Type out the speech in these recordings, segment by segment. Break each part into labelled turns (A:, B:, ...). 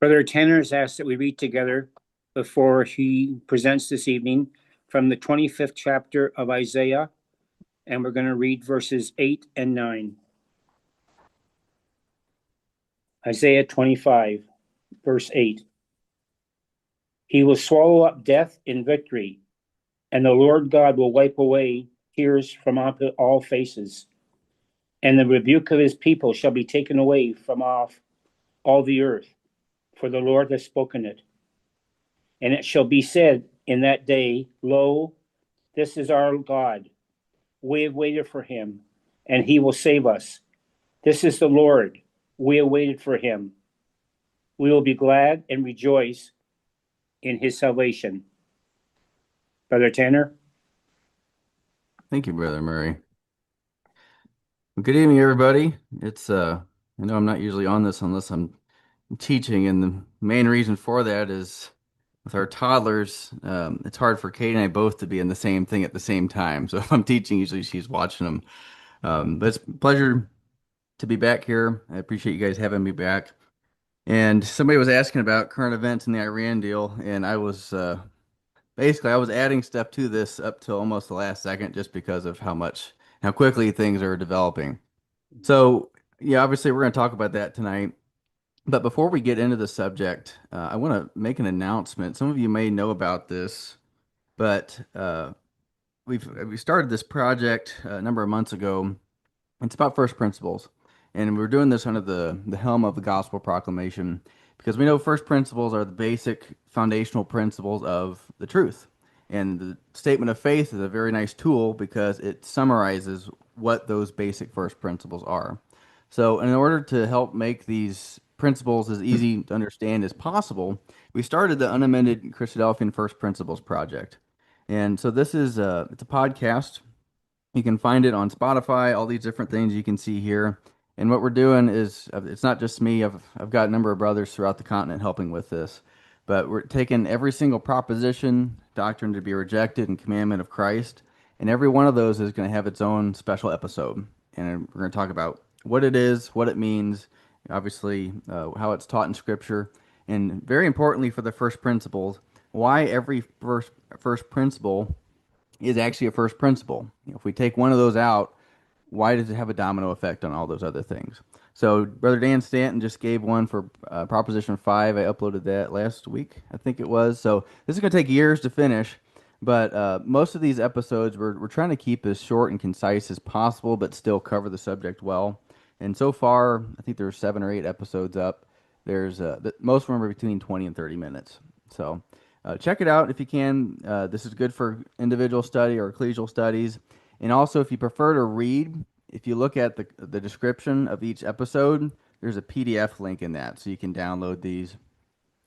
A: Brother Tanner has asked that we read together before he presents this evening from the 25th chapter of Isaiah, and we're going to read verses 8 and 9. Isaiah 25, verse 8. He will swallow up death in victory, and the Lord God will wipe away tears from all faces, and the rebuke of his people shall be taken away from off all the earth, for the Lord has spoken it. And it shall be said in that day, Lo, this is our God. We have waited for him, and he will save us. This is the Lord. We have waited for him. We will be glad and rejoice in his salvation. Brother Tanner?
B: Thank you, Brother Murray. Well, good evening, everybody. I know I'm not usually on this unless I'm teaching, and the main reason for that is with our toddlers, it's hard for Kate and I both to be in the same thing at the same time. So if I'm teaching, usually she's watching them. But it's a pleasure to be back here. I appreciate you guys having me back. And somebody was asking about current events in the Iran deal, and I was adding stuff to this up till almost the last second just because of how quickly things are developing. So, yeah, obviously we're going to talk about that tonight. But before we get into the subject, I want to make an announcement. Some of you may know about this, but we started this project a number of months ago. It's about first principles, and we're doing this under the helm of the gospel proclamation because we know first principles are the basic foundational principles of the truth. And the statement of faith is a very nice tool because it summarizes what those basic first principles are. So, in order to help make these principles as easy to understand as possible, we started the Unamended Christadelphian First Principles Project. And so it's a podcast. You can find it on Spotify, all these different things you can see here. And what we're doing is it's not just me. I've got a number of brothers throughout the continent helping with this. But we're taking every single proposition, doctrine to be rejected, and commandment of Christ, and every one of those is going to have its own special episode. And we're going to talk about what it is, what it means, obviously, how it's taught in Scripture, and very importantly for the first principles, why every first principle is actually a first principle. If we take one of those out, why does it have a domino effect on all those other things? So, Brother Dan Stanton just gave one for Proposition 5. I uploaded that last week, I think it was. So, this is going to take years to finish, but most of these episodes we're trying to keep as short and concise as possible, but still cover the subject well. And so far, I think there's 7 or 8 episodes up. Most of them are between 20 and 30 minutes. So, check it out if you can. This is good for individual study or ecclesial studies. And also, if you prefer to read, if you look at the description of each episode, there's a PDF link in that, so you can download these.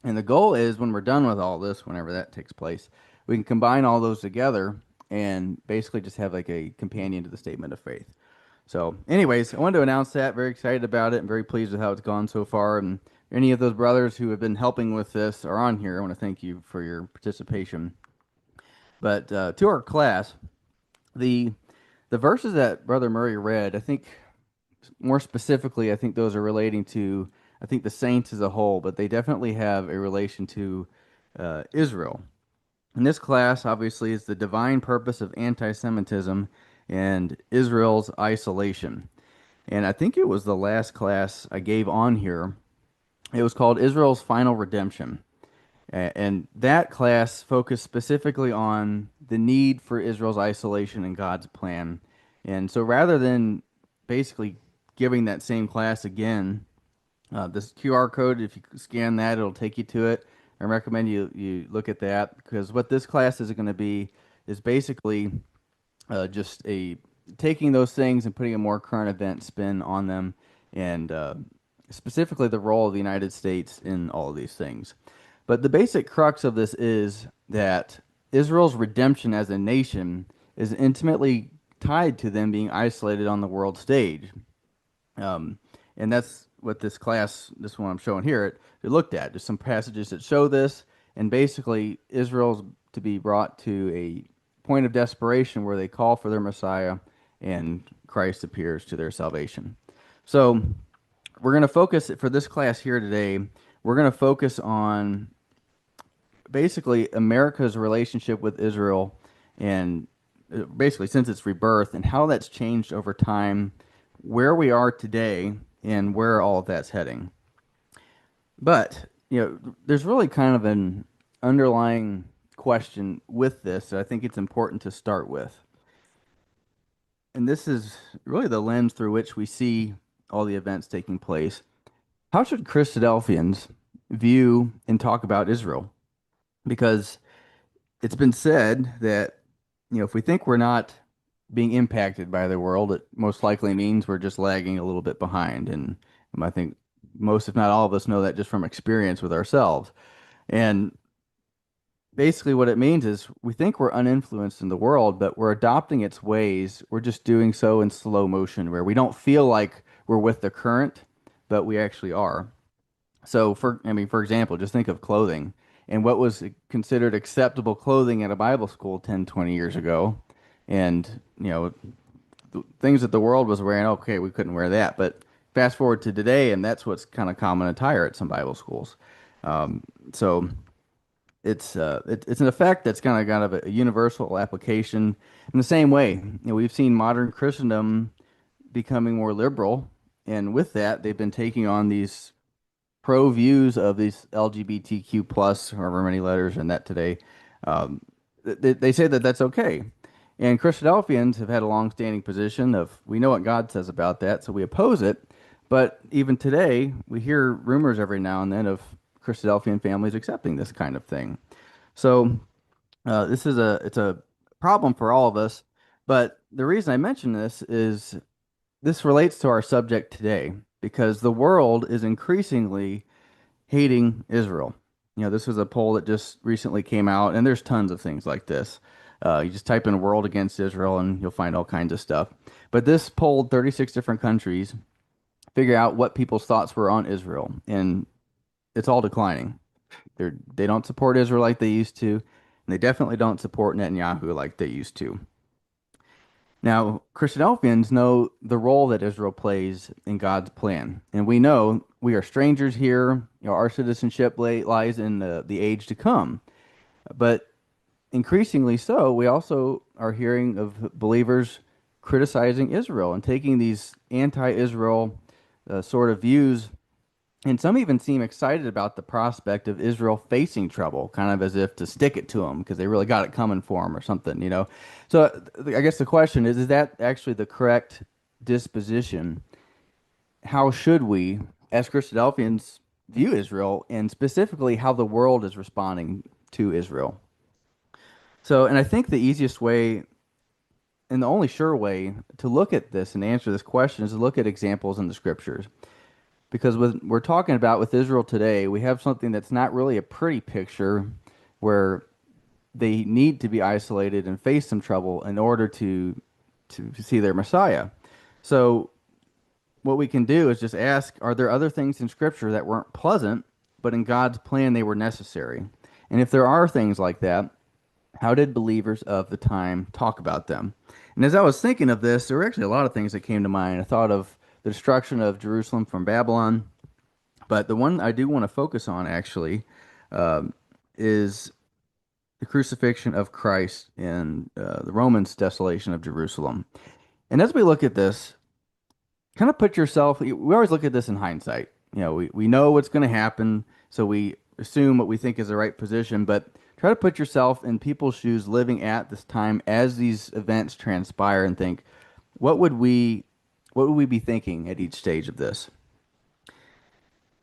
B: And the goal is when we're done with all this, whenever that takes place, we can combine all those together and basically just have like a companion to the statement of faith. So, anyways, I wanted to announce that. Very excited about it. I'm very pleased with how it's gone so far. And any of those brothers who have been helping with this are on here. I want to thank you for your participation. But to our class, the the verses that Brother Murray read, I think more specifically, I think those are relating to, I think the saints as a whole, but they definitely have a relation to Israel. And this class, obviously, is the divine purpose of anti-Semitism and Israel's isolation. And I think it was the last class I gave on here. It was called Israel's Final Redemption. And that class focused specifically on the need for Israel's isolation in God's plan. And so rather than basically giving that same class again, this QR code, if you scan that, it'll take you to it. I recommend you look at that because what this class is going to be is basically just a taking those things and putting a more current event spin on them, and specifically the role of the United States in all of these things. But the basic crux of this is that Israel's redemption as a nation is intimately tied to them being isolated on the world stage. Um, and that's what this one I'm showing here, it looked at. There's some passages that show this, and basically Israel's to be brought to a point of desperation where they call for their Messiah, and Christ appears to their salvation. So we're going to focus for this class here today. we're going to focus on basically America's relationship with Israel and basically since its rebirth and how that's changed over time, where we are today, and where all of that's heading. But, there's really kind of an underlying question with this that I think it's important to start with. And this is really the lens through which we see all the events taking place. How should Christadelphians view and talk about Israel? Because it's been said that, if we think we're not being impacted by the world, it most likely means we're just lagging a little bit behind. And I think most, if not all of us, know that just from experience with ourselves. And basically, what it means is we think we're uninfluenced in the world, but we're adopting its ways. We're just doing so in slow motion, where we don't feel like we're with the current, but we actually are. So, for example, just think of clothing and what was considered acceptable clothing at a Bible school 10, 20 years ago. And, things that the world was wearing, okay, we couldn't wear that. But fast forward to today, and that's what's kind of common attire at some Bible schools. So it's an effect that's kind of a universal application. In the same way, we've seen modern Christendom becoming more liberal, and with that, they've been taking on these pro views of these LGBTQ plus, however many letters in that today. Um, they say that that's okay. And Christadelphians have had a long-standing position of we know what God says about that, so we oppose it. But even today, we hear rumors every now and then of Christadelphian families accepting this kind of thing. So this is it's a problem for all of us. But the reason I mention this is this relates to our subject today because the world is increasingly hating Israel. This was a poll that just recently came out, and there's tons of things like this. You just type in world against Israel, and you'll find all kinds of stuff. But this polled 36 different countries, figure out what people's thoughts were on Israel, and it's all declining. They don't support Israel like they used to, and they definitely don't support Netanyahu like they used to. Now, Christadelphians know the role that Israel plays in God's plan, and we know we are strangers here. Our citizenship lies in the age to come. But increasingly so, we also are hearing of believers criticizing Israel and taking these anti-Israel sort of views, and some even seem excited about the prospect of Israel facing trouble, kind of as if to stick it to them because they really got it coming for them or something. So I guess the question is that actually the correct disposition? How should we, as Christadelphians, view Israel and specifically how the world is responding to Israel? So, and I think the easiest way and the only sure way to look at this and answer this question is to look at examples in the scriptures. Because we're talking about with Israel today, we have something that's not really a pretty picture where they need to be isolated and face some trouble in order to see their Messiah. So what we can do is just ask, are there other things in Scripture that weren't pleasant, but in God's plan they were necessary? And if there are things like that, how did believers of the time talk about them? And as I was thinking of this, there were actually a lot of things that came to mind. I thought of the destruction of Jerusalem from Babylon, but the one I do want to focus on actually is the crucifixion of Christ and the Romans' desolation of Jerusalem. And as we look at this, kind of put yourself, we always look at this in hindsight. We know what's going to happen, so we assume what we think is the right position, but try to put yourself in people's shoes living at this time as these events transpire and think, what would we be thinking at each stage of this?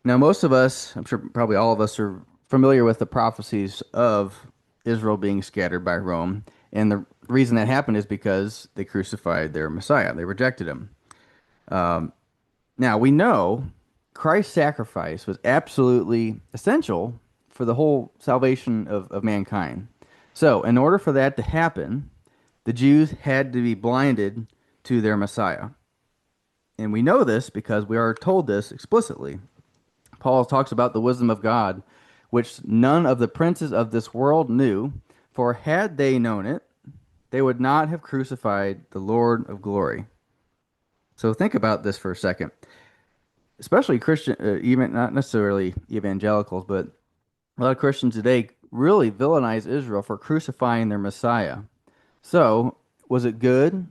B: Now, most of us, I'm sure probably all of us, are familiar with the prophecies of Israel being scattered by Rome. And the reason that happened is because they crucified their Messiah. They rejected him. Now, we know Christ's sacrifice was absolutely essential for the whole salvation of mankind. So, in order for that to happen, the Jews had to be blinded to their Messiah. And we know this because we are told this explicitly. Paul talks about the wisdom of God, which none of the princes of this world knew, for had they known it, they would not have crucified the Lord of glory. So think about this for a second. especially Christian, even not necessarily evangelicals, but a lot of Christians today really villainize Israel for crucifying their Messiah. So, was it good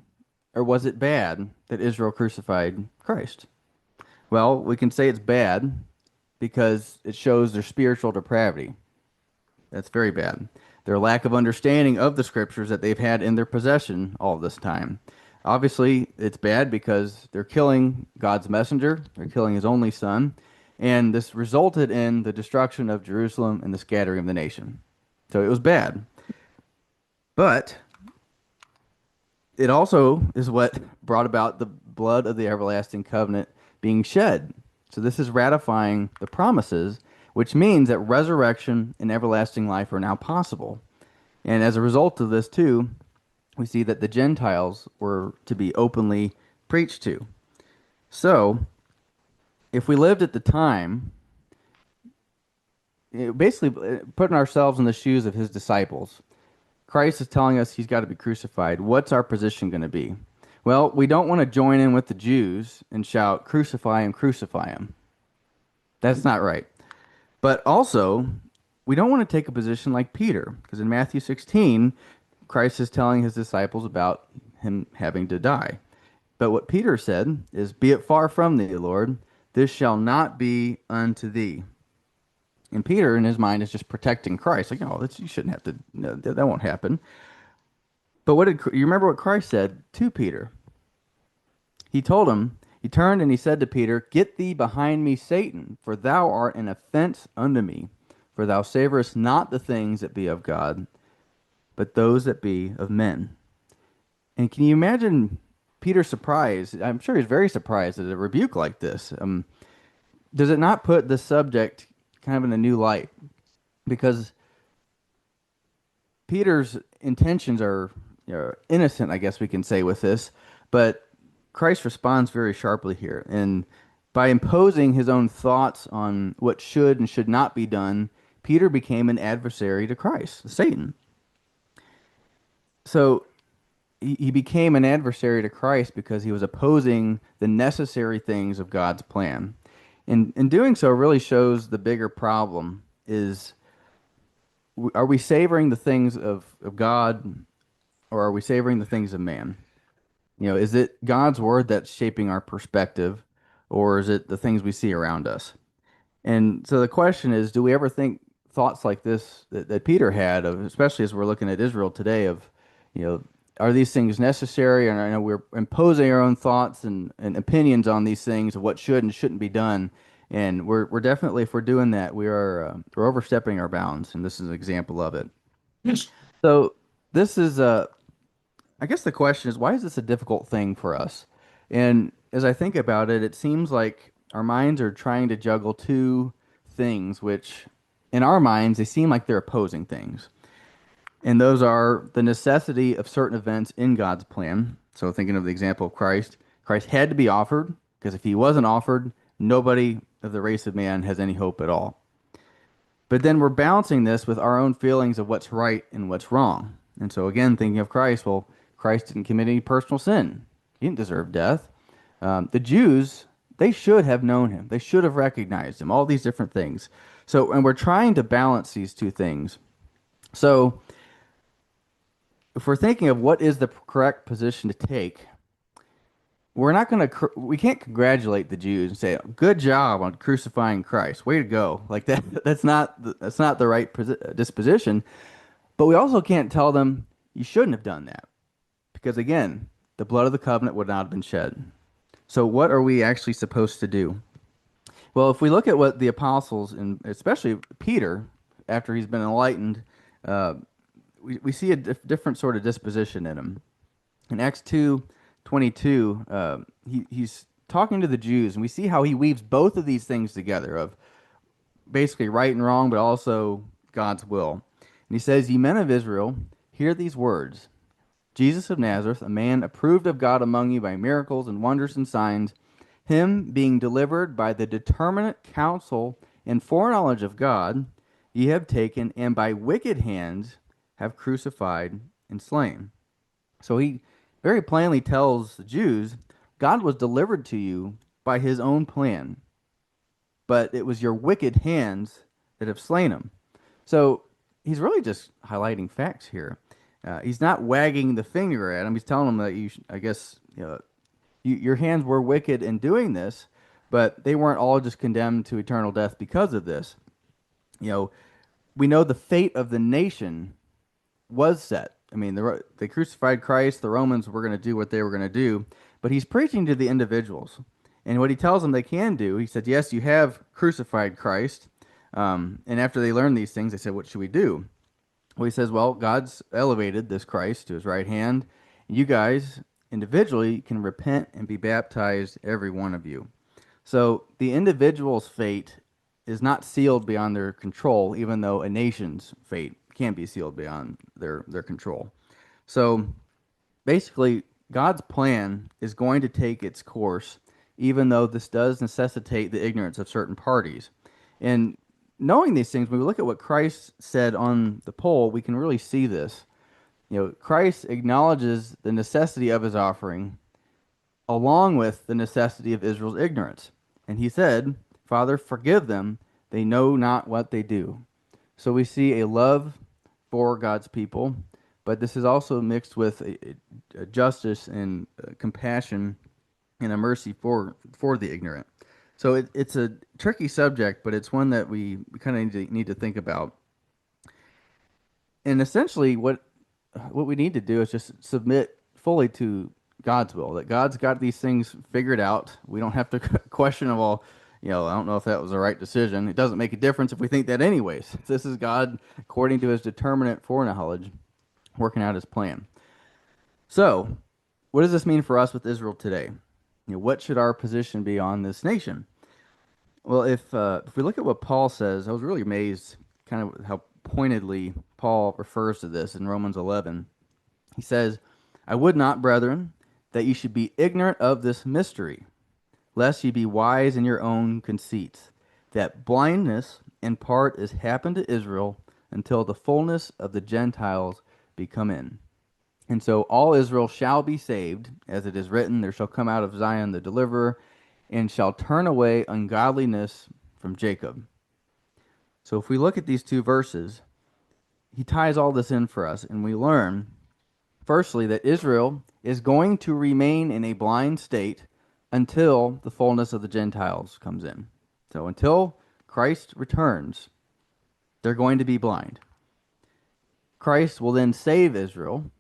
B: or was it bad that Israel crucified Christ? Well, we can say it's bad because it shows their spiritual depravity. That's very bad. Their lack of understanding of the scriptures that they've had in their possession all this time. Obviously, it's bad because they're killing God's messenger, they're killing his only son, and this resulted in the destruction of Jerusalem and the scattering of the nation. So it was bad. But it also is what brought about the blood of the everlasting covenant being shed. So this is ratifying the promises, which means that resurrection and everlasting life are now possible. And as a result of this, too, we see that the Gentiles were to be openly preached to. So, if we lived at the time, basically putting ourselves in the shoes of his disciples, Christ is telling us he's got to be crucified. What's our position going to be? Well, we don't want to join in with the Jews and shout, crucify him, crucify him. That's not right. But also, we don't want to take a position like Peter, because in Matthew 16, Christ is telling his disciples about him having to die. But what Peter said is, be it far from thee, Lord, this shall not be unto thee. And Peter, in his mind, is just protecting Christ. Like, oh, you shouldn't have to, no, that won't happen. But what did you remember what Christ said to Peter? He told him, he turned and he said to Peter, get thee behind me, Satan, for thou art an offense unto me. For thou savorest not the things that be of God, but those that be of men. And can you imagine Peter's surprise? I'm sure he's very surprised at a rebuke like this. Does it not put the subject kind of in a new light? Because Peter's intentions are innocent, I guess we can say, with this, but Christ responds very sharply here. And by imposing his own thoughts on what should and should not be done, Peter became an adversary to Christ, Satan. So he became an adversary to Christ because he was opposing the necessary things of God's plan. And in doing so really shows the bigger problem is, are we savoring the things of God, or are we savoring the things of man? Is it God's word that's shaping our perspective, or is it the things we see around us? And so the question is, do we ever think thoughts like this that Peter had, of, especially as we're looking at Israel today, of, are these things necessary? And I know we're imposing our own thoughts and opinions on these things of what should and shouldn't be done. And we're definitely, if we're doing that, we're overstepping our bounds. And this is an example of it.
A: Yes.
B: So this is I guess the question is, why is this a difficult thing for us? And as I think about it, it seems like our minds are trying to juggle two things, which in our minds, they seem like they're opposing things. And those are the necessity of certain events in God's plan. So thinking of the example of Christ, Christ had to be offered, because if he wasn't offered, nobody of the race of man has any hope at all. But then we're balancing this with our own feelings of what's right and what's wrong. And so again, thinking of Christ, well, Christ didn't commit any personal sin. He didn't deserve death. The Jews, they should have known him. They should have recognized him. All these different things. So, and we're trying to balance these two things. So, if we're thinking of what is the correct position to take, we can't congratulate the Jews and say, "Good job on crucifying Christ. Way to go!" Like that. That's not the right disposition. But we also can't tell them you shouldn't have done that, because again, the blood of the covenant would not have been shed. So, what are we actually supposed to do? Well, if we look at what the apostles, and especially Peter, after he's been enlightened, uh, we see a different sort of disposition in him. In Acts 2:22, he's talking to the Jews, and we see how he weaves both of these things together, of basically right and wrong, but also God's will. And he says, ye men of Israel, hear these words. Jesus of Nazareth, a man approved of God among you by miracles and wonders and signs, him being delivered by the determinate counsel and foreknowledge of God, ye have taken, and by wicked hands have crucified and slain. So he very plainly tells the Jews, God was delivered to you by his own plan. but it was your wicked hands that have slain him. So he's really just highlighting facts here. He's not wagging the finger at him. He's telling him that I guess, your hands were wicked in doing this, but they weren't all just condemned to eternal death because of this. You know, we know the fate of the nation was set. I mean, they crucified Christ. The Romans were going to do what they were going to do, but he's preaching to the individuals. And what he tells them they can do, he said, yes, you have crucified Christ. And after they learned these things, they said, what should we do? Well, he says, well, God's elevated this Christ to his right hand. You guys individually can repent and be baptized, every one of you. So the individual's fate is not sealed beyond their control, even though a nation's fate can be sealed beyond their control. So basically, God's plan is going to take its course, even though this does necessitate the ignorance of certain parties. And knowing these things, when we look at what Christ said on the pole, we can really see this. Christ acknowledges the necessity of his offering along with the necessity of Israel's ignorance. And he said, Father, forgive them. They know not what they do. So we see a love for God's people, but this is also mixed with a justice and compassion and a mercy for the ignorant. So it's a tricky subject, but it's one that we kind of need to think about. And essentially, what we need to do is just submit fully to God's will. That God's got these things figured out. We don't have to question them all. I don't know if that was the right decision. It doesn't make a difference if we think that anyways. This is God, according to his determinate foreknowledge, working out his plan. So, what does this mean for us with Israel today? What should our position be on this nation? Well, if we look at what Paul says, I was really amazed kind of how pointedly Paul refers to this in Romans 11. He says, I would not, brethren, that ye should be ignorant of this mystery, lest ye be wise in your own conceits, that blindness in part is happened to Israel until the fullness of the Gentiles be come in. And so all Israel shall be saved, as it is written, there shall come out of Zion the deliverer, and shall turn away ungodliness from Jacob. So if we look at these two verses, he ties all this in for us, and we learn, firstly, that Israel is going to remain in a blind state until the fullness of the Gentiles comes in. So until Christ returns, they're going to be blind. Christ will then save Israel,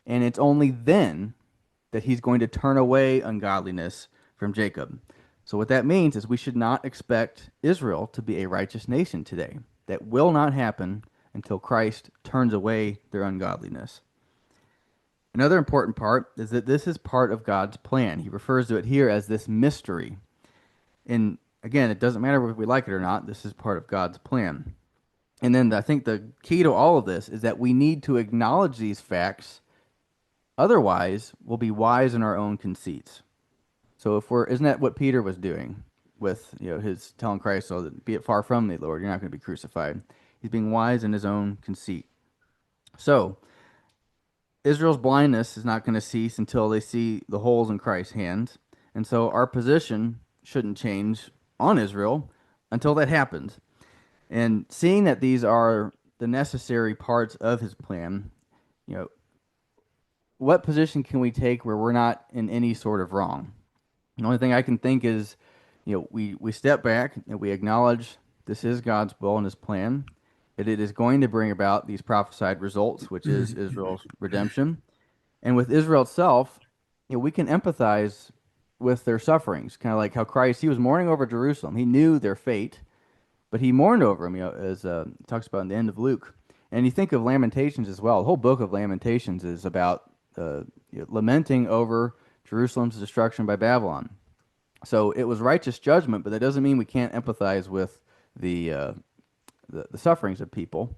B: and it's only then that he's going to turn away ungodliness from Jacob. So what that means is we should not expect Israel to be a righteous nation today. That will not happen until Christ turns away their ungodliness. Another important part is that this is part of God's plan. He refers to it here as this mystery. And again, it doesn't matter if we like it or not, this is part of God's plan. And then I think the key to all of this is that we need to acknowledge these facts. Otherwise, we'll be wise in our own conceits. So isn't that what Peter was doing with his telling Christ, "So that be it far from thee, Lord, you're not going to be crucified." He's being wise in his own conceit. So Israel's blindness is not going to cease until they see the holes in Christ's hands, and so our position shouldn't change on Israel until that happens. And seeing that these are the necessary parts of his plan, what position can we take where we're not in any sort of wrong? The only thing I can think is, we step back and we acknowledge this is God's will and his plan, that it is going to bring about these prophesied results, which is Israel's redemption. And with Israel itself, we can empathize with their sufferings, kind of like how Christ, he was mourning over Jerusalem. He knew their fate, but he mourned over them, as it talks about in the end of Luke. And you think of Lamentations as well. The whole book of Lamentations is about lamenting over Jerusalem's destruction by Babylon. So it was righteous judgment, but that doesn't mean we can't empathize with the sufferings of people.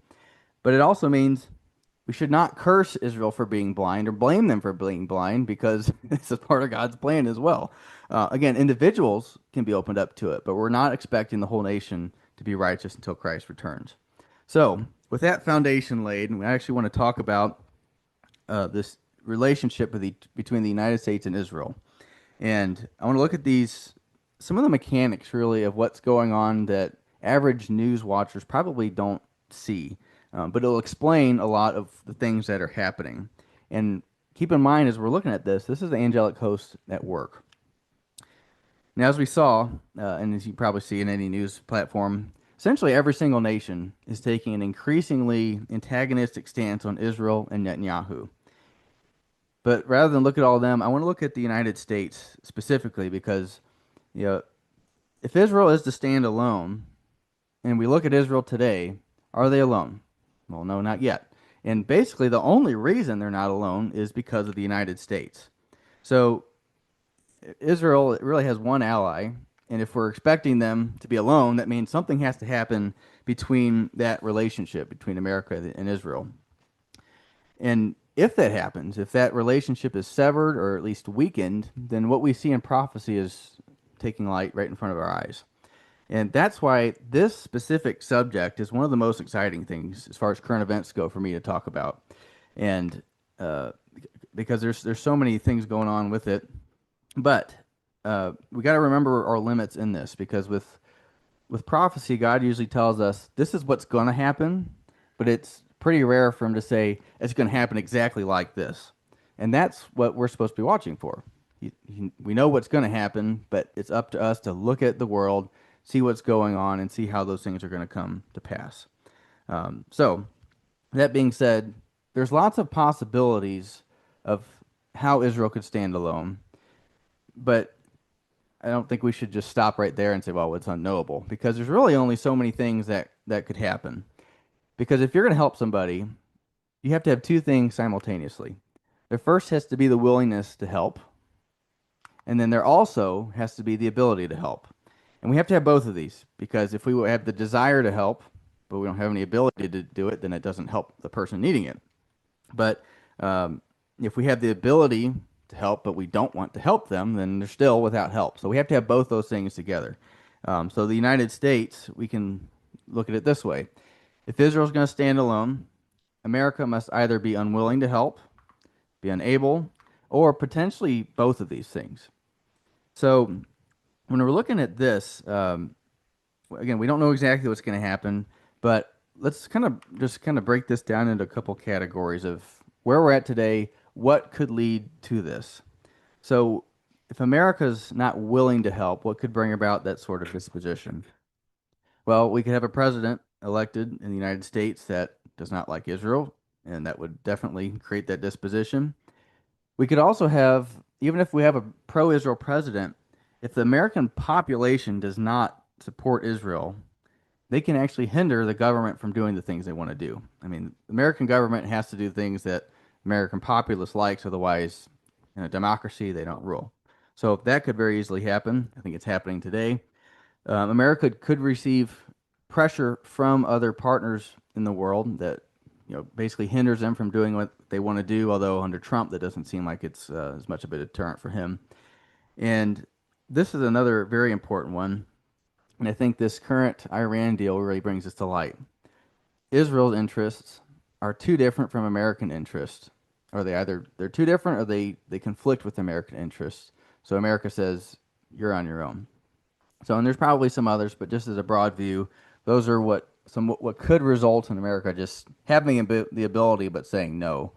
B: But it also means we should not curse Israel for being blind or blame them for being blind, because this is part of God's plan as well. Again, individuals can be opened up to it, but we're not expecting the whole nation to be righteous until Christ returns. So with that foundation laid, we actually want to talk about this relationship between the United States and Israel. And I want to look at these some of the mechanics really of what's going on that average news watchers probably don't see, but it'll explain a lot of the things that are happening. And keep in mind, as we're looking at this, this is the angelic host at work. Now, as we saw, and as you probably see in any news platform, essentially every single nation is taking an increasingly antagonistic stance on Israel and Netanyahu. But rather than look at all of them, I want to look at the United States specifically because, you know, if Israel is to stand alone, and we look at Israel today, are they alone? Well, no, not yet. And basically, the only reason they're not alone is because of the United States. So Israel really has one ally, and if we're expecting them to be alone, that means something has to happen between that relationship between America and Israel. And if that happens, if that relationship is severed or at least weakened, then what we see in prophecy is taking light right in front of our eyes. And that's why this specific subject is one of the most exciting things as far as current events go for me to talk about. And uh, because there's so many things going on with it. But we got to remember our limits in this because with prophecy, God usually tells us this is what's going to happen, but it's pretty rare for him to say it's going to happen exactly like this. And that's what we're supposed to be watching for. We know what's going to happen, but it's up to us to look at the world, see what's going on, and see how those things are going to come to pass. So, that being said, there's lots of possibilities of how Israel could stand alone, but I don't think we should just stop right there and say, well, it's unknowable, because there's really only so many things that could happen. Because if you're going to help somebody, you have to have two things simultaneously. There first has to be the willingness to help, and then there also has to be the ability to help. And we have to have both of these, because if we have the desire to help, but we don't have any ability to do it, then it doesn't help the person needing it. But if we have the ability to help, but we don't want to help them, then they're still without help. So we have to have both those things together. So the United States, we can look at it this way. If Israel's going to stand alone, America must either be unwilling to help, be unable, or potentially both of these things. So when we're looking at this, again, we don't know exactly what's going to happen, but let's kind of break this down into a couple categories of where we're at today, what could lead to this. So if America's not willing to help, what could bring about that sort of disposition? Well, we could have a president elected in the United States that does not like Israel, and that would definitely create that disposition. We could also have, even if we have a pro-Israel president, if the American population does not support Israel, they can actually hinder the government from doing the things they want to do. I mean, the American government has to do things that American populace likes, otherwise, in a democracy, they don't rule. So that could very easily happen. I think it's happening today. America could receive pressure from other partners in the world that basically hinders them from doing what they want to do. Although under Trump, that doesn't seem like it's as much of a deterrent for him. And this is another very important one. And I think this current Iran deal really brings this to light. Israel's interests are too different from American interests. Or they're too different or they conflict with American interests. So America says, you're on your own. So, and there's probably some others, but just as a broad view, those are what could result in America just having the ability but saying no.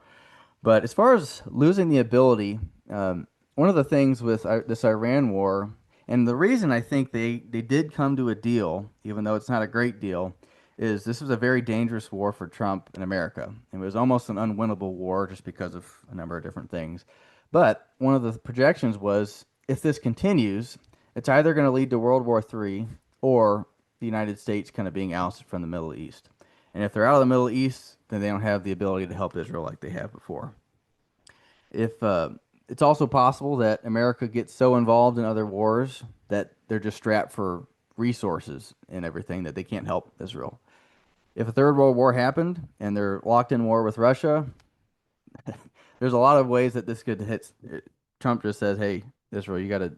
B: But as far as losing the ability, one of the things with this Iran war, and the reason I think they did come to a deal, even though it's not a great deal, is this was a very dangerous war for Trump and America. It was almost an unwinnable war just because of a number of different things. But one of the projections was if this continues, it's either going to lead to World War III or the United States kind of being ousted from the Middle East. And if they're out of the Middle East, then they don't have the ability to help Israel like they have before. If It's also possible that America gets so involved in other wars that they're just strapped for resources and everything that they can't help Israel. If a third world war happened and they're locked in war with Russia, there's a lot of ways that this could hit. Trump just says, "Hey, Israel,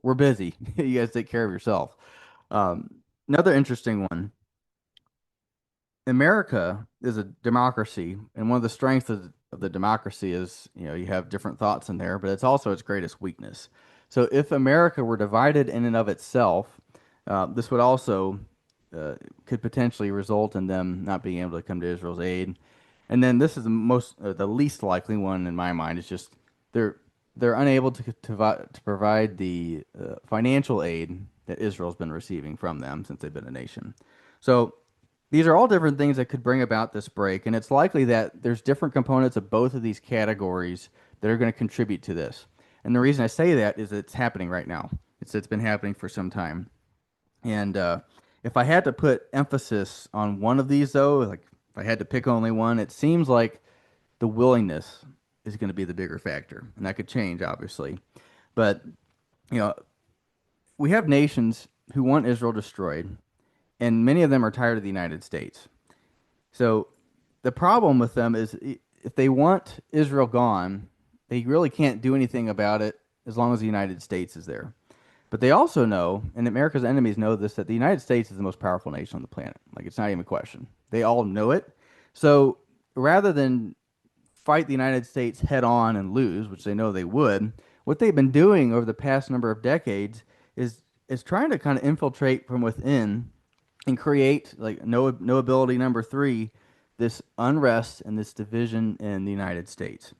B: we're busy. You guys take care of yourself." Another interesting one. America is a democracy, and one of the strengths of the democracy is, you have different thoughts in there, but it's also its greatest weakness. So if America were divided in and of itself, this would also uh, could potentially result in them not being able to come to Israel's aid. And then this is the least likely one in my mind. Is just they're they're unable to provide the financial aid that Israel's been receiving from them since they've been a nation. So these are all different things that could bring about this break, and it's likely that there's different components of both of these categories that are going to contribute to this. And the reason I say that is it's happening right now. It's been happening for some time. And if I had to put emphasis on one of these, though, like if I had to pick only one, it seems like the willingness is going to be the bigger factor, and that could change, obviously. But you know, we have nations who want Israel destroyed, and many of them are tired of the United States. So the problem with them is if they want Israel gone, they really can't do anything about it as long as the United States is there. But they also know, and America's enemies know this, that the United States is the most powerful nation on the planet. Like, it's not even a question. They all know it. So rather than fight the United States head on and lose, which they know they would, what they've been doing over the past number of decades is trying to kind of infiltrate from within and create, like, no ability number three, this unrest and this division in the United States.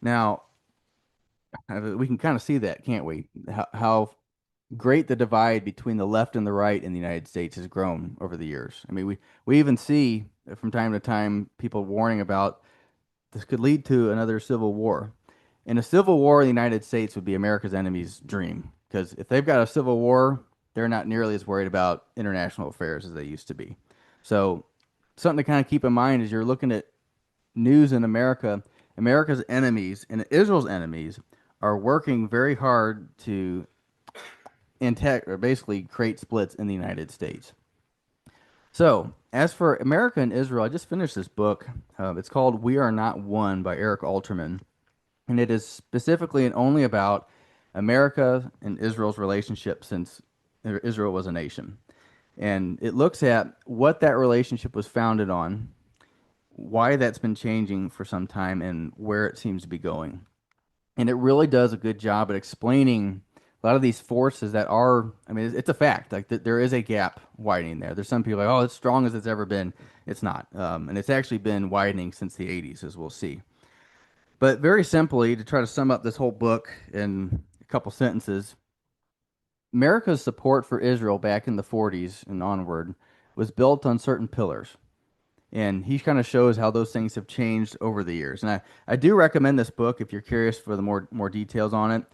B: Now, we can kind of see that, can't we? How great the divide between the left and the right in the United States has grown over the years. I mean, we even see from time to time people warning about this could lead to another civil war. And a civil war in the United States would be America's enemy's dream because if they've got a civil war, they're not nearly as worried about international affairs as they used to be. So, something to kind of keep in mind as you're looking at news in America, America's enemies and Israel's enemies are working very hard to intact or basically create splits in the United States. So, as for America and Israel, I just finished this book. It's called We Are Not One by Eric Alterman. And it is specifically and only about America and Israel's relationship since Israel was a nation. And it looks at what that relationship was founded on, why that's been changing for some time, and where it seems to be going. And it really does a good job at explaining a lot of these forces that are, I mean, it's a fact. Like, there is a gap widening there. There's some people like, oh, it's strong as it's ever been. It's not. And it's actually been widening since the 80s, as we'll see. But very simply, to try to sum up this whole book in a couple sentences, America's support for Israel back in the 40s and onward was built on certain pillars. And he kind of shows how those things have changed over the years. And I do recommend this book if you're curious for the more details on it.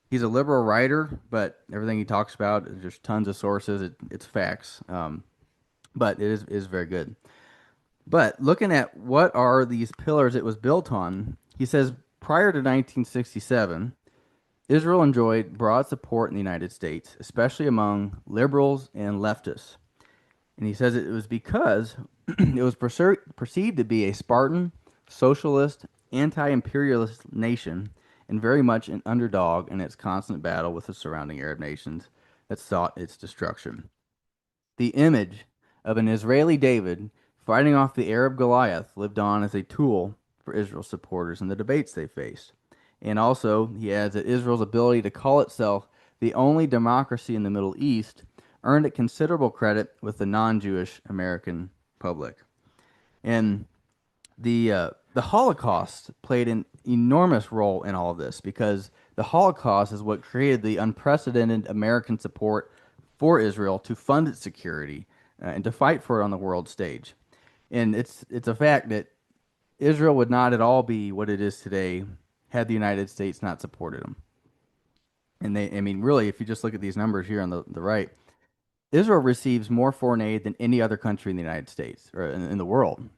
B: He's a liberal writer, but everything he talks about, there's tons of sources. It's facts. But it is very good. But looking at what are these pillars it was built on, he says prior to 1967, Israel enjoyed broad support in the United States, especially among liberals and leftists. And he says it was because it was perceived to be a Spartan, socialist, anti-imperialist nation and very much an underdog in its constant battle with the surrounding Arab nations that sought its destruction. The image of an Israeli David fighting off the Arab Goliath lived on as a tool for Israel's supporters in the debates they faced. And also, he adds that Israel's ability to call itself the only democracy in the Middle East earned it considerable credit with the non-Jewish American public. And the Holocaust played an enormous role in all of this because the Holocaust is what created the unprecedented American support for Israel to fund its security and to fight for it on the world stage. And it's a fact that Israel would not at all be what it is today had the United States not supported them. And I mean, really, if you just look at these numbers here on the right, Israel receives more foreign aid than any other country in the United States or in the world.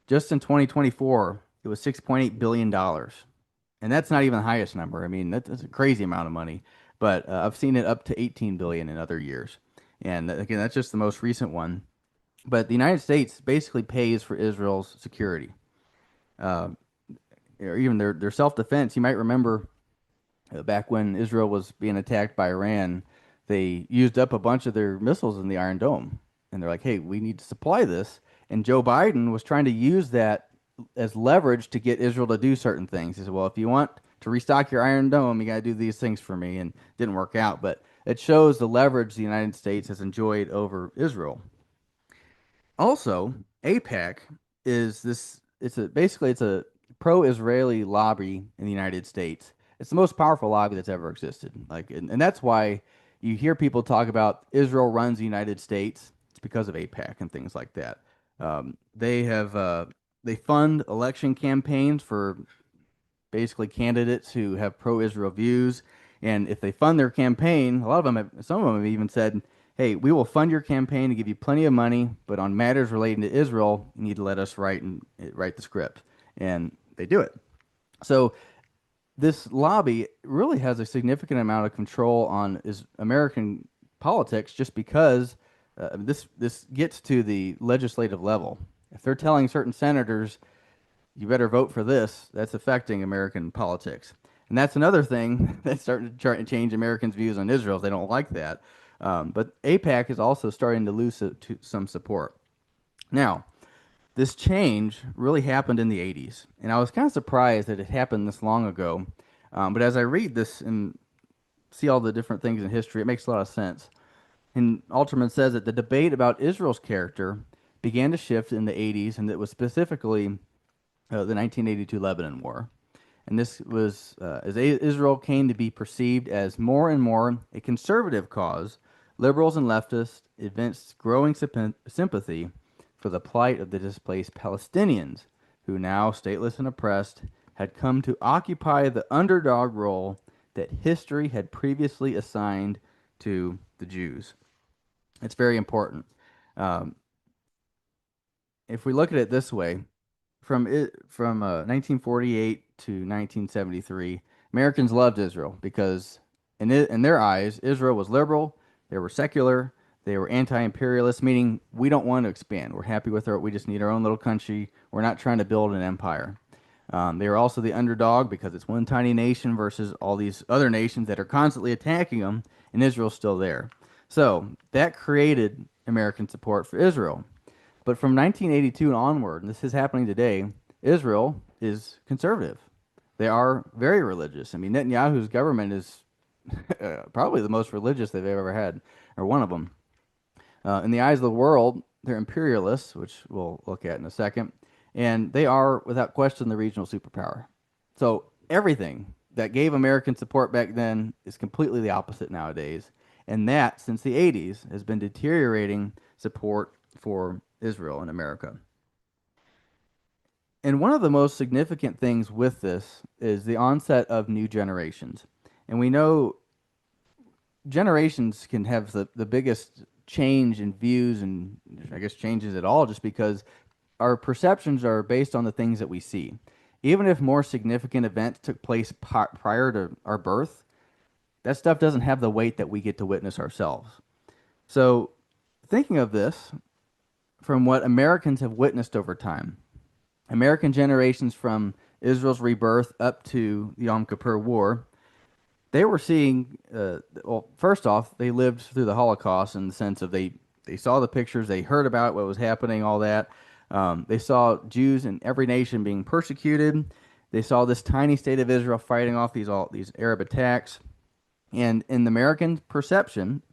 B: Just in 2024, it was $6.8 billion. And that's not even the highest number. I mean, that's a crazy amount of money. But I've seen it up to 18 billion in other years. And again, that's just the most recent one. But the United States basically pays for Israel's security, uh, or even their self-defense. You might remember back when Israel was being attacked by Iran, they used up a bunch of their missiles in the Iron Dome. And they're like, hey, we need to supply this. And Joe Biden was trying to use that as leverage to get Israel to do certain things. He said, well, if you want to restock your Iron Dome, you got to do these things for me, and didn't work out. But it shows the leverage the United States has enjoyed over Israel. Also, AIPAC is this. It's a pro-Israeli lobby in the United States. It's the most powerful lobby that's ever existed. Like, and that's why you hear people talk about Israel runs the United States. It's because of AIPAC and things like that. They fund election campaigns for basically candidates who have pro-Israel views. And if they fund their campaign, some of them have even said, "Hey, we will fund your campaign to give you plenty of money, but on matters relating to Israel, you need to let us write the script." And they do it. So this lobby really has a significant amount of control on American politics, just because this gets to the legislative level. If they're telling certain senators, you better vote for this, that's affecting American politics. And that's another thing that's starting to try to change Americans' views on Israel. They don't like that. But AIPAC is also starting to lose some support. Now, this change really happened in the 80s. And I was kind of surprised that it happened this long ago. But as I read this and see all the different things in history, it makes a lot of sense. And Alterman says that the debate about Israel's character began to shift in the 80s, and it was specifically the 1982 Lebanon War. And this was as Israel came to be perceived as more and more a conservative cause, liberals and leftists evinced growing sympathy for the plight of the displaced Palestinians, who now, stateless and oppressed, had come to occupy the underdog role that history had previously assigned to the Jews. It's very important. Um, if we look at it this way, from 1948 to 1973, Americans loved Israel because in their eyes, Israel was liberal, they were secular, they were anti-imperialist, meaning we don't want to expand. We're happy with we just need our own little country. We're not trying to build an empire. They are also the underdog because it's one tiny nation versus all these other nations that are constantly attacking them, and Israel's still there. So that created American support for Israel. But from 1982 and onward, and this is happening today, Israel is conservative. They are very religious. I mean, Netanyahu's government is probably the most religious they've ever had, or one of them. In the eyes of the world, they're imperialists, which we'll look at in a second, and they are, without question, the regional superpower. So everything that gave American support back then is completely the opposite nowadays. And that, since the 80s, has been deteriorating support for Israel in America. And one of the most significant things with this is the onset of new generations. And we know generations can have the biggest change in views, and I guess changes at all, just because our perceptions are based on the things that we see. Even if more significant events took place prior to our birth, that stuff doesn't have the weight that we get to witness ourselves. So, thinking of this from what Americans have witnessed over time, American generations from Israel's rebirth up to the Yom Kippur War, they were seeing, well, first off, they lived through the Holocaust in the sense of they saw the pictures, they heard about what was happening, all that. They saw Jews in every nation being persecuted. They saw this tiny state of Israel fighting off these Arab attacks. And in the American perception,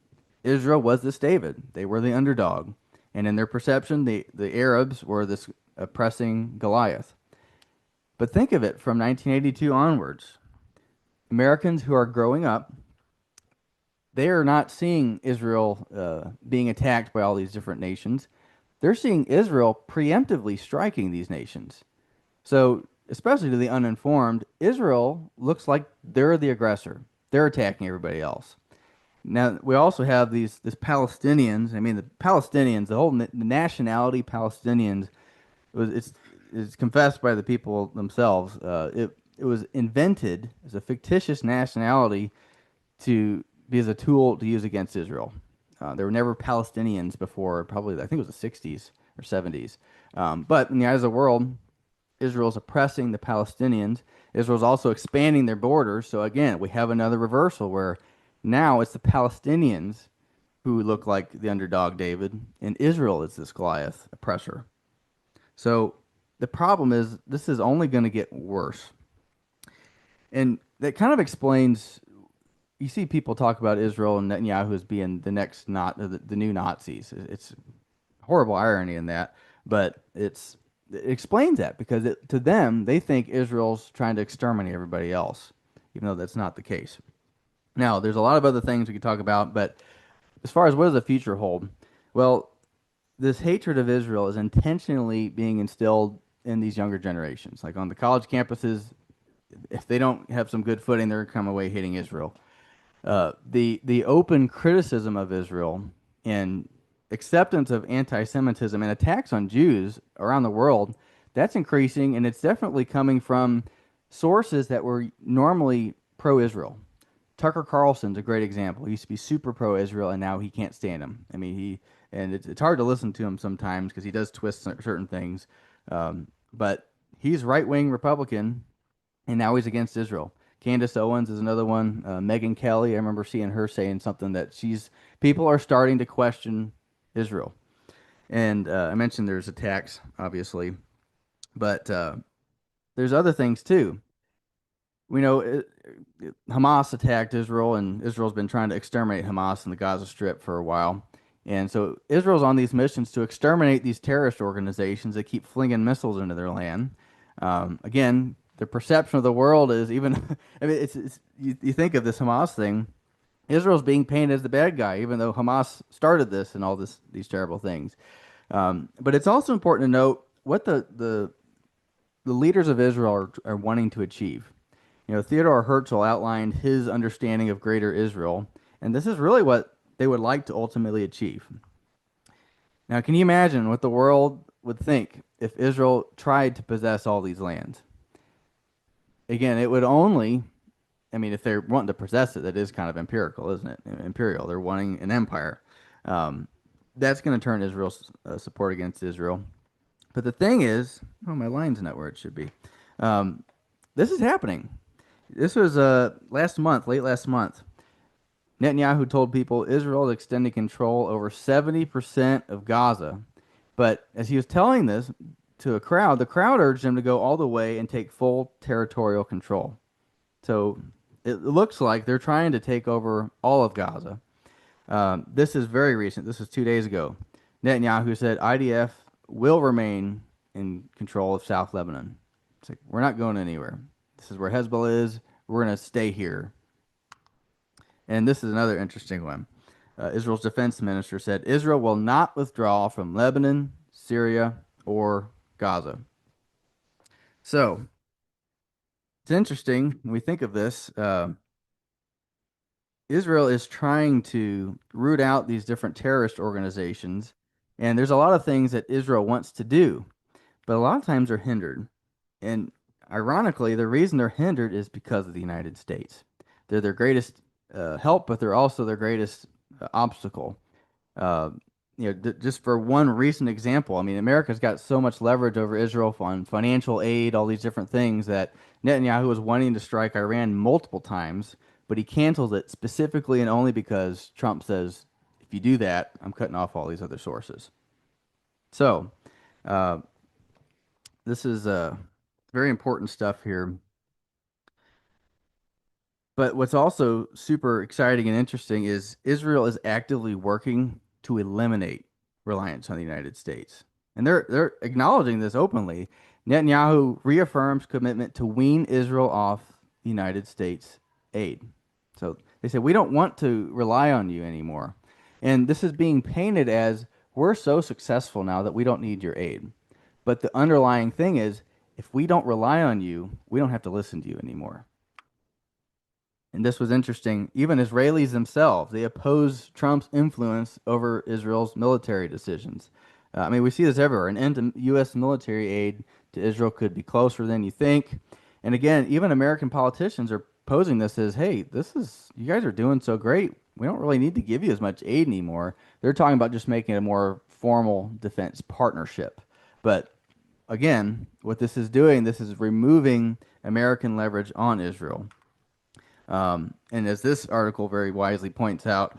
B: Israel was this David. They were the underdog. And in their perception, the Arabs were this oppressing Goliath. But think of it from 1982 onwards. Americans who are growing up, they are not seeing Israel being attacked by all these different nations. They're seeing Israel preemptively striking these nations. So, especially to the uninformed, Israel looks like they're the aggressor. They're attacking everybody else. Now, we also have these Palestinians. I mean, the Palestinians, the nationality Palestinians, it's confessed by the people themselves. It was invented as a fictitious nationality to be as a tool to use against Israel. There were never Palestinians before, probably, I think it was the 60s or 70s. But in the eyes of the world, Israel's oppressing the Palestinians. Israel's also expanding their borders. So again, we have another reversal where now it's the Palestinians who look like the underdog David, and Israel is this Goliath oppressor. So the problem is this is only going to get worse. And that kind of explains, you see people talk about Israel and Netanyahu as being the next not the new Nazis. It's horrible irony in that, but it explains that because to them they think Israel's trying to exterminate everybody else, even though that's not the case. Now, there's a lot of other things we could talk about, but as far as what does the future hold, well, this hatred of Israel is intentionally being instilled in these younger generations. Like on the college campuses, if they don't have some good footing, they're gonna come away hating Israel. The open criticism of Israel and acceptance of anti-Semitism and attacks on Jews around the world, that's increasing, and it's definitely coming from sources that were normally pro-Israel. Tucker Carlson's a great example. He used to be super pro-Israel, and now he can't stand him. I mean, it's hard to listen to him sometimes because he does twist certain things. But he's right-wing Republican, and now he's against Israel. Candace Owens is another one. Megyn Kelly, I remember seeing her saying something that people are starting to question Israel. And I mentioned there's attacks, obviously, but there's other things too. We know Hamas attacked Israel, and Israel's been trying to exterminate Hamas in the Gaza Strip for a while. And so Israel's on these missions to exterminate these terrorist organizations that keep flinging missiles into their land. Again, the perception of the world is even, I mean, you think of this Hamas thing, Israel's being painted as the bad guy, even though Hamas started this and all these terrible things. But it's also important to note what the leaders of Israel are wanting to achieve. You know, Theodore Herzl outlined his understanding of greater Israel, and this is really what they would like to ultimately achieve. Now, can you imagine what the world would think if Israel tried to possess all these lands? Again, it would only, I mean, if they're wanting to possess it, that is kind of empirical, isn't it? Imperial. They're wanting an empire. Um, that's going to turn Israel's support against Israel. But the thing is, oh, my line's not where it should be. Um, this is happening. This was last month, late last month. Netanyahu told people Israel is extending control over 70% of Gaza. But as he was telling this to a crowd, the crowd urged him to go all the way and take full territorial control. So it looks like they're trying to take over all of Gaza. This is very recent. This is 2 days ago. Netanyahu said IDF will remain in control of South Lebanon. It's like, we're not going anywhere. This is where Hezbollah is. We're going to stay here. And this is another interesting one. Israel's defense minister said Israel will not withdraw from Lebanon, Syria, or Gaza. So it's interesting when we think of this. Israel is trying to root out these different terrorist organizations, and there's a lot of things that Israel wants to do, but a lot of times they're hindered. And ironically, the reason they're hindered is because of the United States. They're their greatest help, but they're also their greatest obstacle. Uh, just for one recent example, I mean, America's got so much leverage over Israel on financial aid, all these different things that Netanyahu was wanting to strike Iran multiple times, but he canceled it specifically and only because Trump says, if you do that, I'm cutting off all these other sources. So, uh, this is very important stuff here. But what's also super exciting and interesting is Israel is actively working to eliminate reliance on the United States. And they're acknowledging this openly. Netanyahu reaffirms commitment to wean Israel off the United States aid. So they said, we don't want to rely on you anymore. And this is being painted as we're so successful now that we don't need your aid. But the underlying thing is, if we don't rely on you, we don't have to listen to you anymore. And this was interesting. Even Israelis themselves, they oppose Trump's influence over Israel's military decisions. I mean, we see this everywhere. An end to U.S. military aid to Israel could be closer than you think. And again, even American politicians are posing this as, hey, you guys are doing so great. We don't really need to give you as much aid anymore. They're talking about just making a more formal defense partnership. But again, what this is doing, this is removing American leverage on Israel. And as this article very wisely points out,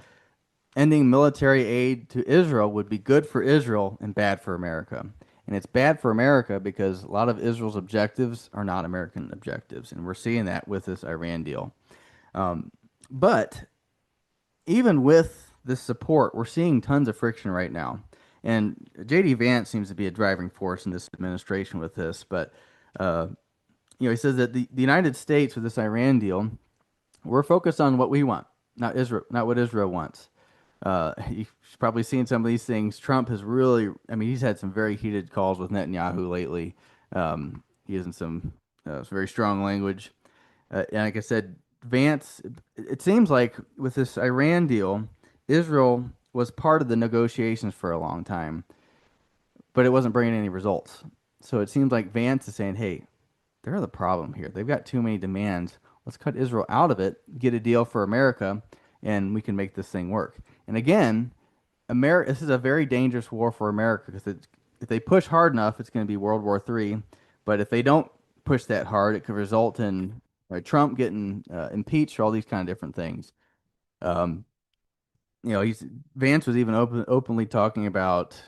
B: ending military aid to Israel would be good for Israel and bad for America. And it's bad for America because a lot of Israel's objectives are not American objectives. And we're seeing that with this Iran deal. But even with this support, we're seeing tons of friction right now. And J.D. Vance seems to be a driving force in this administration with this. But, he says that the United States with this Iran deal, we're focused on what we want, not Israel, not what Israel wants. You've probably seen some of these things. Trump has really, I mean, he's had some very heated calls with Netanyahu lately. He is in some very strong language. And like I said, Vance, it seems like with this Iran deal, Israel was part of the negotiations for a long time, but it wasn't bringing any results. So it seems like Vance is saying, hey, they're the problem here. They've got too many demands. Let's cut Israel out of it, get a deal for America, and we can make this thing work. And again, America, this is a very dangerous war for America because if they push hard enough, it's going to be World War III. But if they don't push that hard, it could result in Trump getting impeached or all these kind of different things. Um, Vance was even openly talking about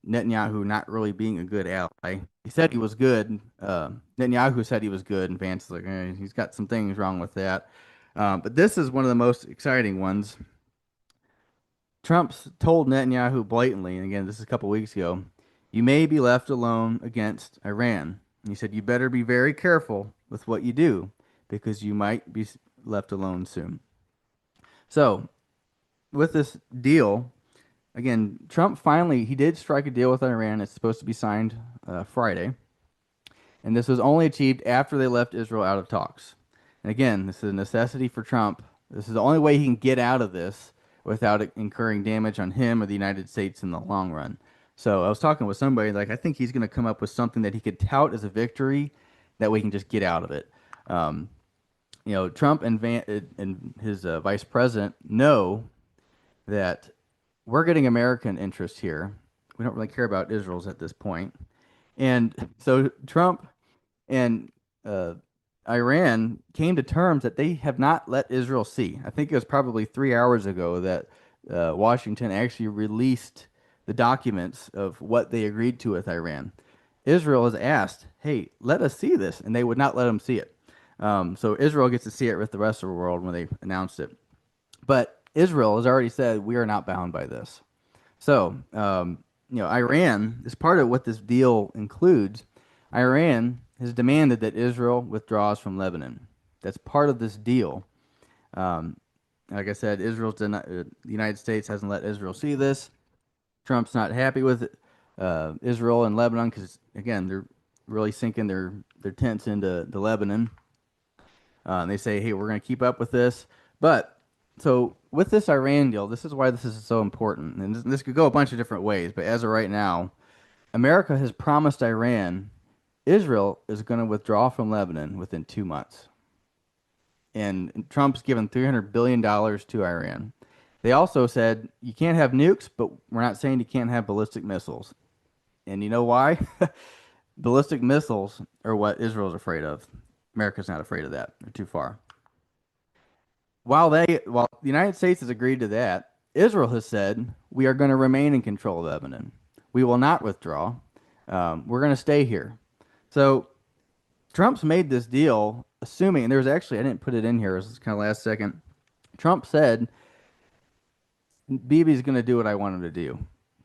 B: Netanyahu not really being a good ally. He said he was good. Netanyahu said he was good, and Vance is like, he's got some things wrong with that. But this is one of the most exciting ones. Trump's told Netanyahu blatantly, and again, this is a couple weeks ago, you may be left alone against Iran. And he said, you better be very careful with what you do because you might be left alone soon. So, with this deal, again, Trump finally, he did strike a deal with Iran. It's supposed to be signed Friday. And this was only achieved after they left Israel out of talks. And again, this is a necessity for Trump. This is the only way he can get out of this without incurring damage on him or the United States in the long run. So I was talking with somebody, like, I think he's going to come up with something that he could tout as a victory that we can just get out of it. Trump and his vice president know that we're getting American interest here. We don't really care about Israel's at this point. And so Trump and Iran came to terms that they have not let Israel see. I think it was probably 3 hours ago that Washington actually released the documents of what they agreed to with Iran. Israel has asked, hey, let us see this, and they would not let them see it. So Israel gets to see it with the rest of the world when they announced it. But Israel has already said we are not bound by this. So, Iran is part of what this deal includes. Iran has demanded that Israel withdraws from Lebanon. That's part of this deal. Like I said, the United States hasn't let Israel see this. Trump's not happy with it. Israel and Lebanon because, again, they're really sinking their tents into Lebanon. They say, hey, we're going to keep up with this. But so with this Iran deal, this is why this is so important. And this could go a bunch of different ways, but as of right now, America has promised Iran Israel is going to withdraw from Lebanon within 2 months. And Trump's given $300 billion to Iran. They also said you can't have nukes, but we're not saying you can't have ballistic missiles. And you know why? Ballistic missiles are what Israel's afraid of. America's not afraid of that. They're too far. While the United States has agreed to that, Israel has said we are going to remain in control of Lebanon. We will not withdraw. We're going to stay here. So Trump's made this deal assuming, and there's actually, I didn't put it in here, this is kind of last second. Trump said Bibi's going to do what I want him to do.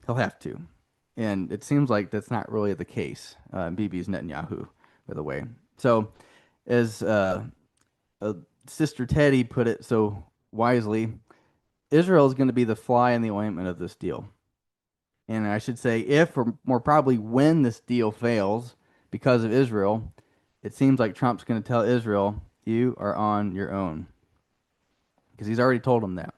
B: He'll have to. And it seems like that's not really the case. Bibi's Netanyahu, by the way. So as Sister Teddy put it so wisely, Israel is going to be the fly in the ointment of this deal. And I should say, if or more probably when this deal fails because of Israel, it seems like Trump's going to tell Israel, you are on your own. Because he's already told them that.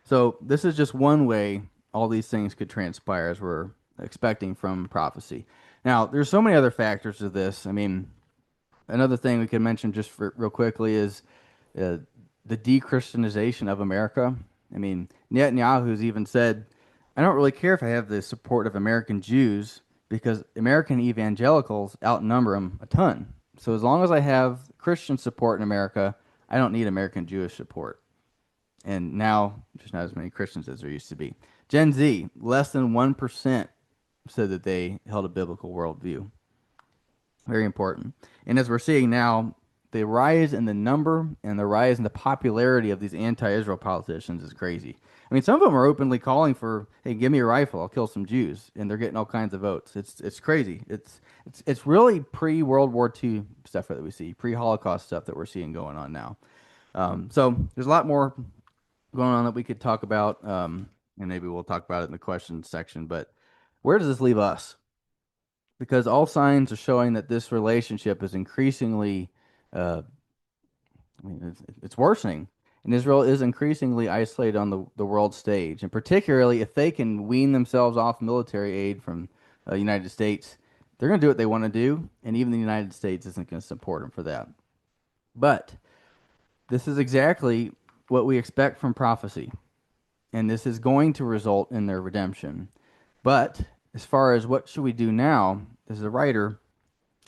B: So this is just one way all these things could transpire as we're expecting from prophecy. Now, there's so many other factors to this. I mean, another thing we could mention just real quickly is the de-Christianization of America. I mean, Netanyahu's even said, I don't really care if I have the support of American Jews because American evangelicals outnumber them a ton. So as long as I have Christian support in America, I don't need American Jewish support. And now, there's not as many Christians as there used to be. Gen Z, less than 1% said that they held a biblical worldview. Very important. And as we're seeing now, the rise in the number and the rise in the popularity of these anti-Israel politicians is crazy. I mean, some of them are openly calling for, "Hey, give me a rifle, I'll kill some Jews," and they're getting all kinds of votes. It's crazy. It's really pre-World War II stuff that we see, pre-Holocaust stuff that we're seeing going on now. So there's a lot more going on that we could talk about, and maybe we'll talk about it in the questions section. But where does this leave us? Because all signs are showing that this relationship is increasingly, uh, it's worsening. And Israel is increasingly isolated on the world stage. And particularly if they can wean themselves off military aid from the United States, they're going to do what they want to do. And even the United States isn't going to support them for that. But this is exactly what we expect from prophecy. And this is going to result in their redemption. But as far as what should we do now, as a writer,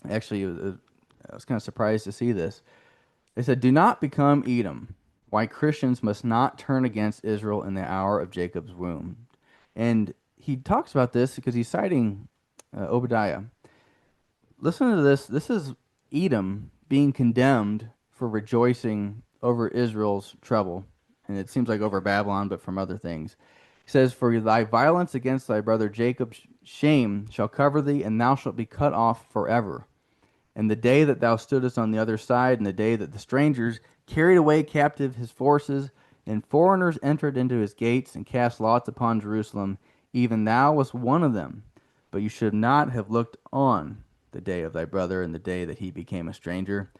B: actually, I was kind of surprised to see this. They said, "Do not become Edom. Why Christians must not turn against Israel in the hour of Jacob's womb." And he talks about this because he's citing Obadiah. Listen to this. This is Edom being condemned for rejoicing over Israel's trouble. And it seems like over Babylon, but from other things. He says, "For thy violence against thy brother Jacob's shame shall cover thee, and thou shalt be cut off forever. And the day that thou stoodest on the other side, and the day that the strangers carried away captive his forces, and foreigners entered into his gates, and cast lots upon Jerusalem, even thou wast one of them. But you should not have looked on the day of thy brother, and the day that he became a stranger.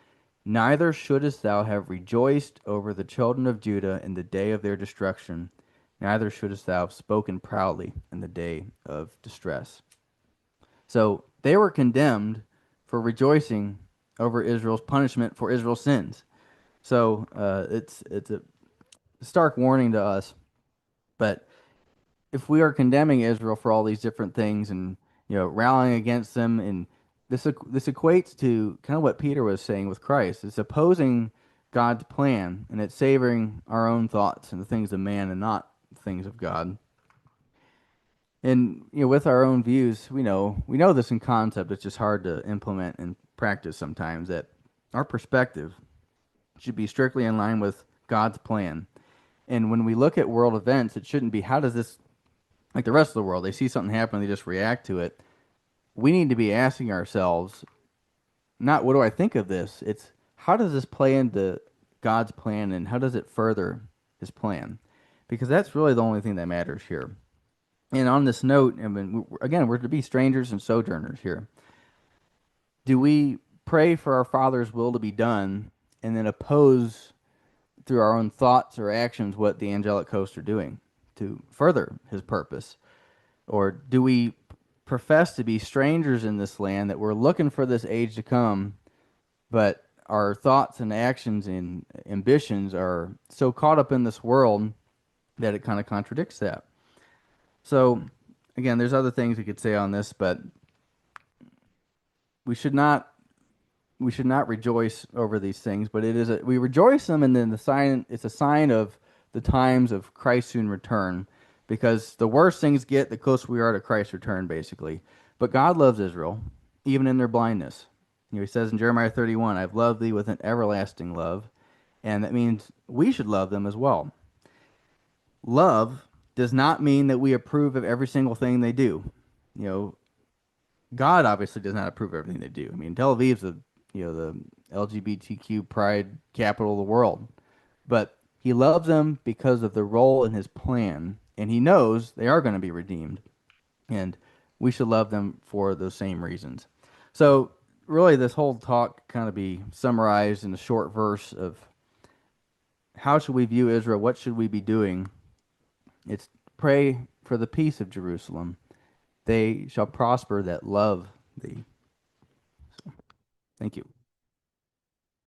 B: Neither shouldest thou have rejoiced over the children of Judah in the day of their destruction. Neither shouldest thou have spoken proudly in the day of distress." So they were condemned for rejoicing over Israel's punishment for Israel's sins. So it's a stark warning to us. But if we are condemning Israel for all these different things and rallying against them, and this equates to kind of what Peter was saying with Christ. It's opposing God's plan, and it's savoring our own thoughts and the things of man and not the things of God. And with our own views, we know this in concept. It's just hard to implement and practice sometimes. That our perspective should be strictly in line with God's plan. And when we look at world events, it shouldn't be how does this, like the rest of the world, they see something happen, they just react to it. We need to be asking ourselves, not what do I think of this? It's how does this play into God's plan, and how does it further His plan? Because that's really the only thing that matters here. And on this note, I mean, again, we're to be strangers and sojourners here. Do we pray for our Father's will to be done and then oppose through our own thoughts or actions what the angelic hosts are doing to further His purpose? Or do we profess to be strangers in this land, that we're looking for this age to come, but our thoughts and actions and ambitions are so caught up in this world that it kind of contradicts that? So, again, there's other things we could say on this, but we should not rejoice over these things. But we rejoice them, and then it's a sign of the times of Christ's soon return, because the worse things get, the closer we are to Christ's return, basically. But God loves Israel, even in their blindness. He says in Jeremiah 31, "I've loved thee with an everlasting love," and that means we should love them as well. Love does not mean that we approve of every single thing they do. God obviously does not approve of everything they do. I mean, Tel Aviv's the LGBTQ pride capital of the world, but He loves them because of the role in His plan, and He knows they are going to be redeemed, and we should love them for those same reasons. So, really, this whole talk kind of be summarized in a short verse of how should we view Israel? What should we be doing? It's pray for the peace of Jerusalem. They shall prosper that love thee. So, thank you.